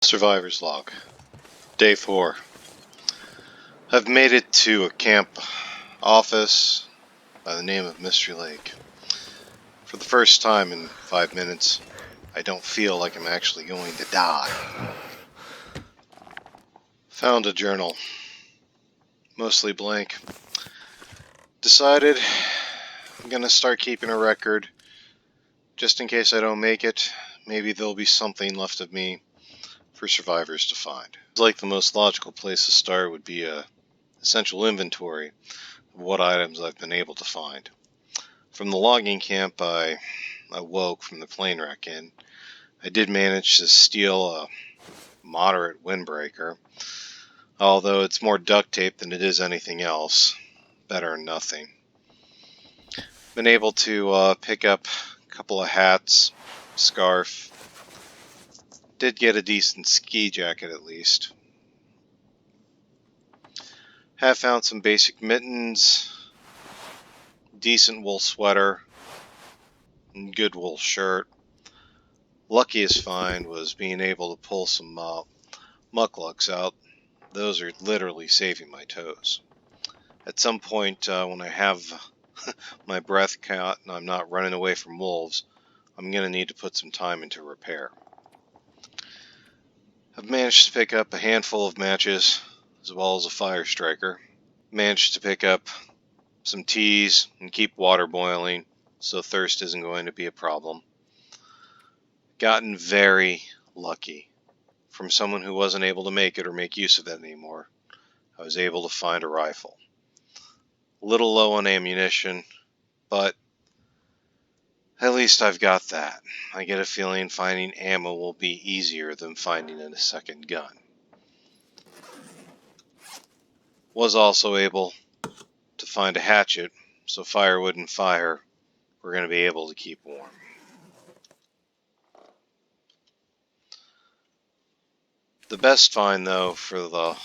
Survivor's Log, Day 4. I've made it to a camp office by the name of Mystery Lake. For the first time in 5 minutes, I don't feel like I'm actually going to die. Found a journal, mostly blank. Decided I'm going to start keeping a record, just in case I don't make it. Maybe there'll be something left of me for survivors to find. It's like the most logical place to start would be a essential inventory of what items I've been able to find. From the logging camp I awoke from the plane wreck in, I did manage to steal a moderate windbreaker, although it's more duct tape than it is anything else. Better than nothing. Been able to pick up a couple of hats, scarf. Did get a decent ski jacket at least. Have found some basic mittens, decent wool sweater, and good wool shirt. Luckiest find was being able to pull some mucklucks out. Those are literally saving my toes. At some point when I have my breath caught and I'm not running away from wolves, I'm going to need to put some time into repair. I've managed to pick up a handful of matches as well as a fire striker. Managed to pick up some teas and keep water boiling so thirst isn't going to be a problem. Gotten very lucky. From someone who wasn't able to make it or make use of it anymore, I was able to find a rifle. A little low on ammunition, but at least I've got that. I get a feeling finding ammo will be easier than finding a second gun. Was also able to find a hatchet, so firewood and fire we're going to be able to keep warm. The best find, though, for the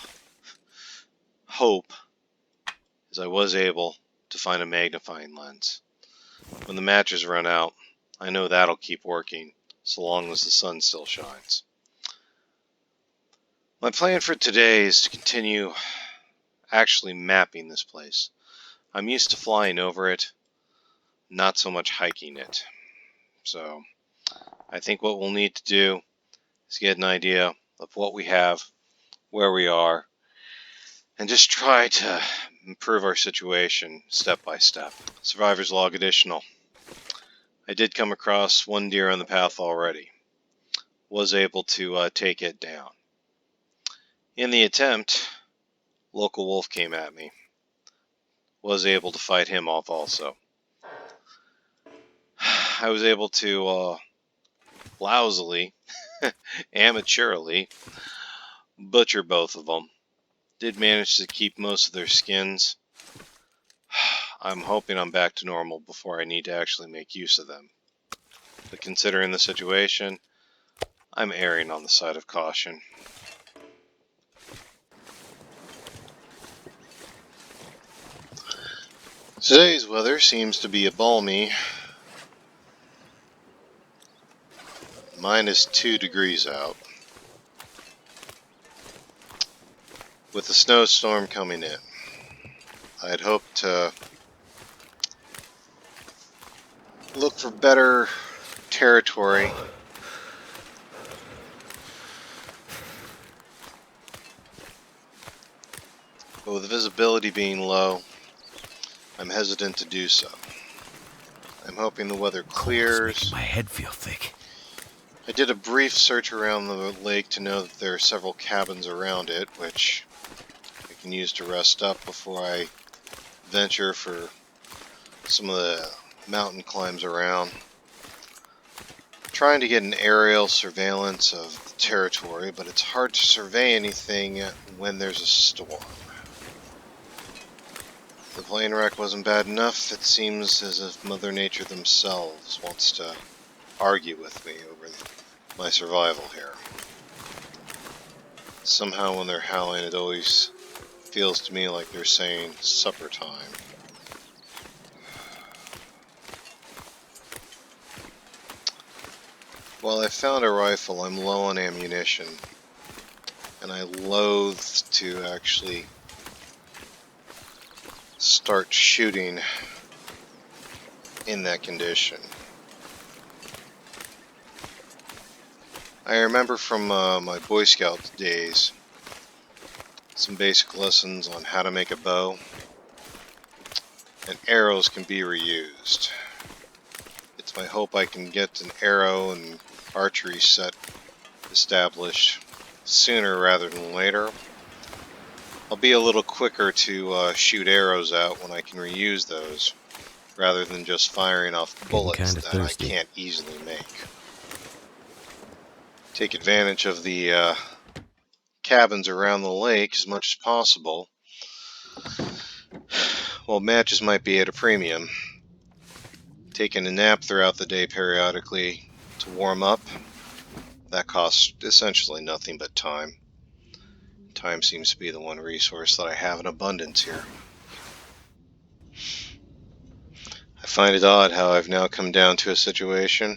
hope, is I was able to find a magnifying lens. When the matches run out, I know that'll keep working so long as the sun still shines. My plan for today is to continue actually mapping this place. I'm used to flying over it, not so much hiking it. So I think what we'll need to do is get an idea of what we have, where we are, and just try to improve our situation step by step. Survivor's Log Additional. I did come across one deer on the path already. Was able to take it down. In the attempt, local wolf came at me. Was able to fight him off also. I was able to lousily, amateurly, butcher both of them. Did manage to keep most of their skins. I'm hoping I'm back to normal before I need to actually make use of them. But considering the situation, I'm erring on the side of caution. Today's weather seems to be a balmy -2 degrees out, with a snowstorm coming in. I'd hoped to look for better territory. But with the visibility being low, I'm hesitant to do so. I'm hoping the weather clears. Making my head feel thick. I did a brief search around the lake to know that there are several cabins around it, which I can use to rest up before I venture for some of the mountain climbs around. Trying to get an aerial surveillance of the territory, but it's hard to survey anything when there's a storm. The plane wreck wasn't bad enough. It seems as if Mother Nature themselves wants to argue with me over my survival here. Somehow when they're howling, it always feels to me like they're saying supper time. While I found a rifle, I'm low on ammunition, and I loathe to actually start shooting in that condition. I remember from my Boy Scout days some basic lessons on how to make a bow, and arrows can be reused. It's my hope I can get an arrow and archery set established sooner rather than later. I'll be a little quicker to shoot arrows out when I can reuse those, rather than just firing off bullets that I can't easily make. Take advantage of the cabins around the lake as much as possible. While matches might be at a premium, taking a nap throughout the day periodically to warm up, that costs essentially nothing but time. Time seems to be the one resource that I have in abundance here. I find it odd how I've now come down to a situation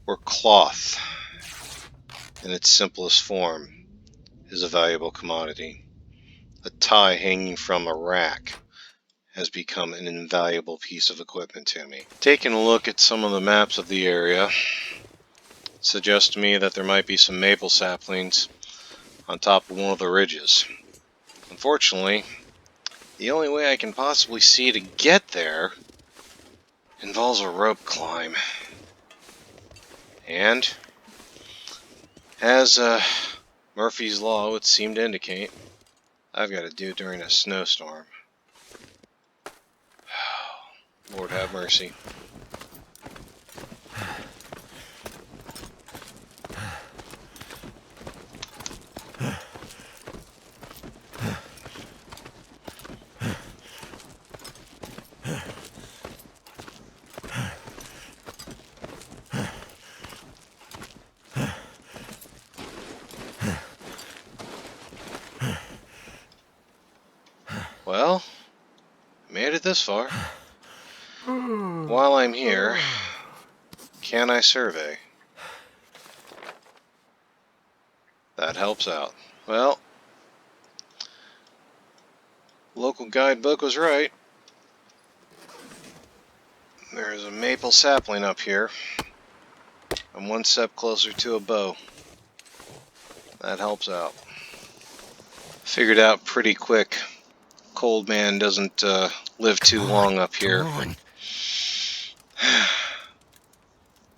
where cloth, in its simplest form, is a valuable commodity. A tie hanging from a rack has become an invaluable piece of equipment to me. Taking a look at some of the maps of the area suggests to me that there might be some maple saplings on top of one of the ridges. Unfortunately, the only way I can possibly see to get there involves a rope climb. And, as Murphy's Law would seem to indicate, I've got to do it during a snowstorm. Lord have mercy. Well, I made it this far. While I'm here, can I survey? That helps out. Well, local guidebook was right. There's a maple sapling up here. I'm one step closer to a bow. That helps out. Figured out pretty quick. Cold man doesn't live too long up here.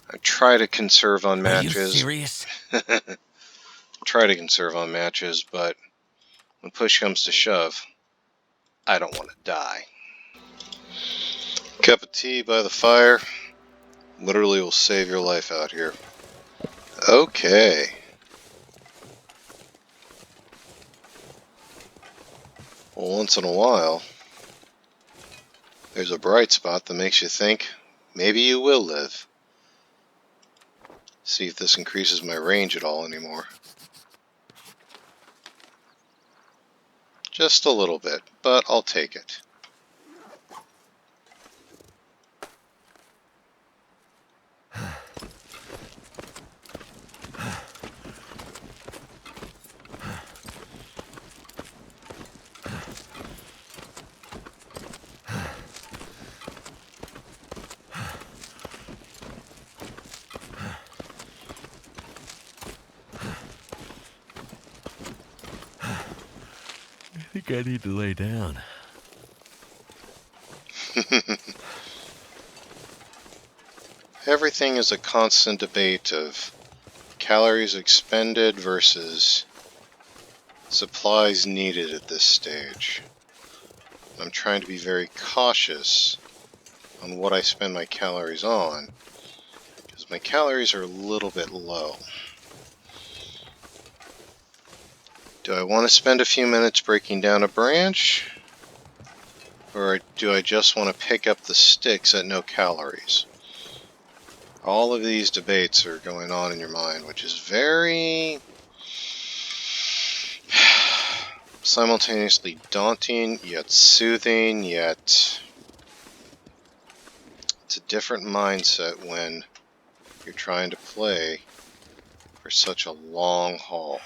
I try to conserve on matches. Are you serious? Try to conserve on matches, but when push comes to shove, I don't want to die. Cup of tea by the fire literally will save your life out here. Okay. Well, once in a while, there's a bright spot that makes you think maybe you will live. See if this increases my range at all anymore. Just a little bit, but I'll take it. I think I need to lay down. Everything is a constant debate of calories expended versus supplies needed at this stage. I'm trying to be very cautious on what I spend my calories on, because my calories are a little bit low. Do I want to spend a few minutes breaking down a branch? Or do I just want to pick up the sticks at no calories? All of these debates are going on in your mind, which is very simultaneously daunting, yet soothing, yet it's a different mindset when you're trying to play for such a long haul.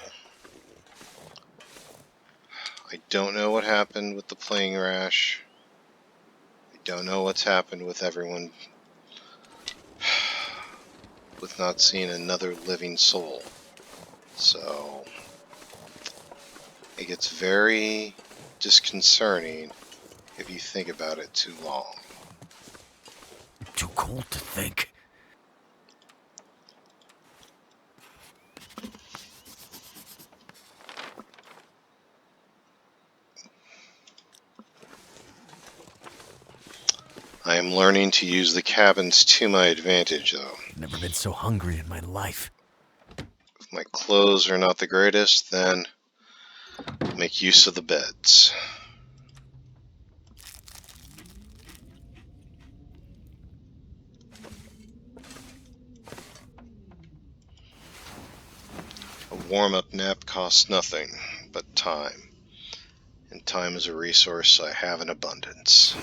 I don't know what happened with the plane crash. I don't know what's happened with everyone with not seeing another living soul. So it gets very disconcerting if you think about it too long. Too cold to think. I am learning to use the cabins to my advantage, though. Never been so hungry in my life. If my clothes are not the greatest, then make use of the beds. A warm-up nap costs nothing but time, and time is a resource I have in abundance.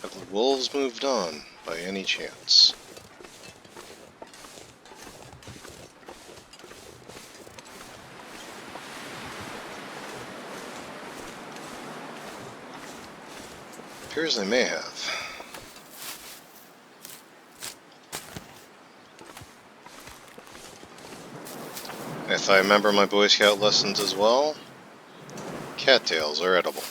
Have the wolves moved on by any chance? Appears they may have. If I remember my Boy Scout lessons as well, cattails are edible.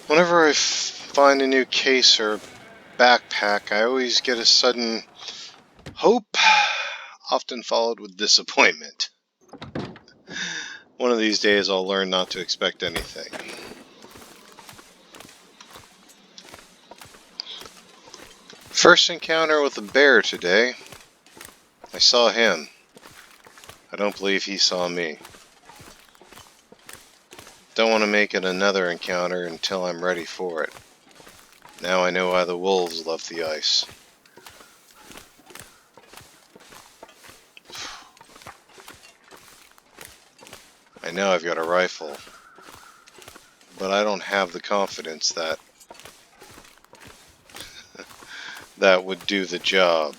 Whenever I find a new case or backpack, I always get a sudden hope, often followed with disappointment. One of these days I'll learn not to expect anything. First encounter with a bear today. I saw him. I don't believe he saw me. Don't want to make it another encounter until I'm ready for it. Now I know why the wolves love the ice. I know I've got a rifle, but I don't have the confidence that that would do the job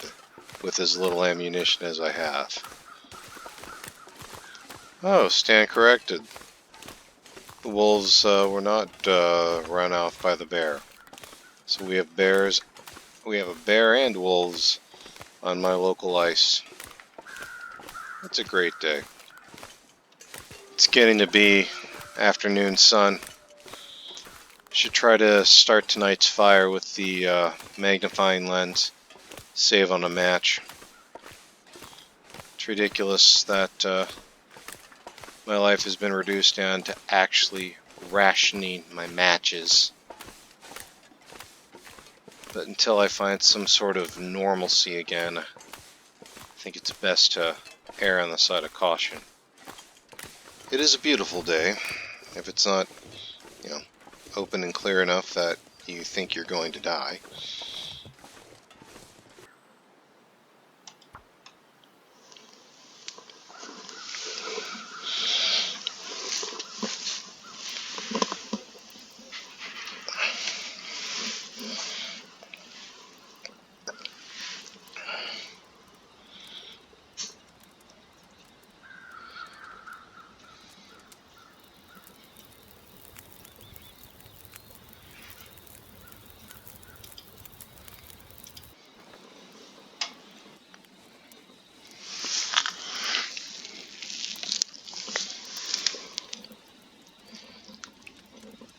with as little ammunition as I have. Oh, stand corrected. The wolves were not run off by the bear. So we have bears. We have a bear and wolves on my local ice. It's a great day. It's getting to be afternoon sun. Should try to start tonight's fire with the magnifying lens. Save on a match. It's ridiculous that my life has been reduced down to actually rationing my matches. But until I find some sort of normalcy again, I think it's best to err on the side of caution. It is a beautiful day, if it's not, open and clear enough that you think you're going to die.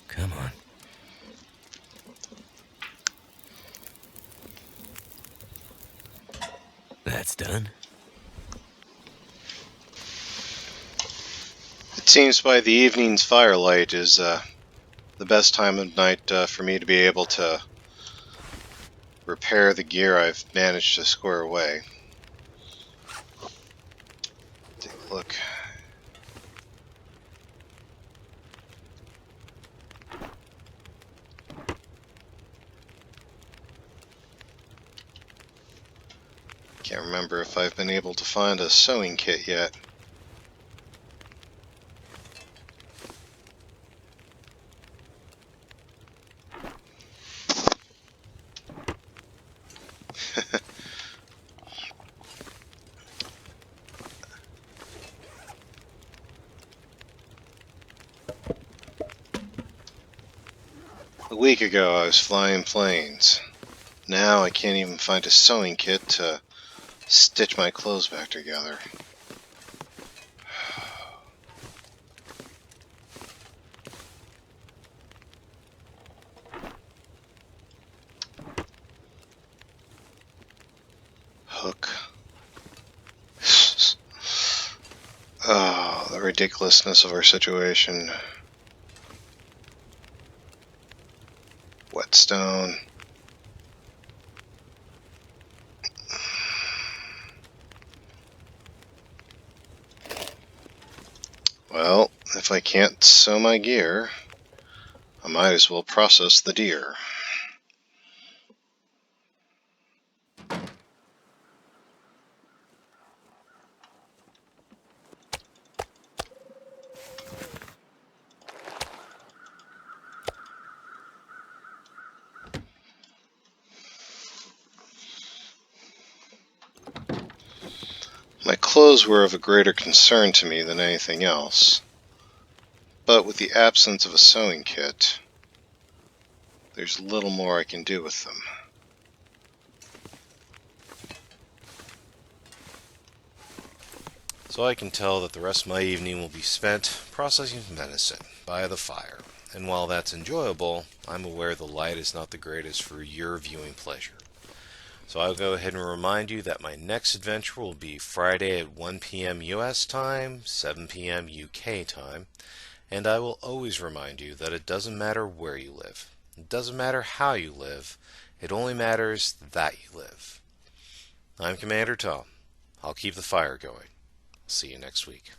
Come on. That's done. It seems by the evening's firelight is the best time of night for me to be able to repair the gear I've managed to square away. Take a look. Can't remember if I've been able to find a sewing kit yet. A week ago I was flying planes. Now I can't even find a sewing kit to stitch my clothes back together. Hook. Oh, the ridiculousness of our situation. Whetstone. Well, if I can't sew my gear, I might as well process the deer. My clothes were of a greater concern to me than anything else, but with the absence of a sewing kit, there's little more I can do with them. So I can tell that the rest of my evening will be spent processing medicine by the fire. And while that's enjoyable, I'm aware the light is not the greatest for your viewing pleasure. So I'll go ahead and remind you that my next adventure will be Friday at 1 p.m. US time, 7 p.m. UK time, and I will always remind you that it doesn't matter where you live. It doesn't matter how you live. It only matters that you live. I'm Commander Tom. I'll keep the fire going. See you next week.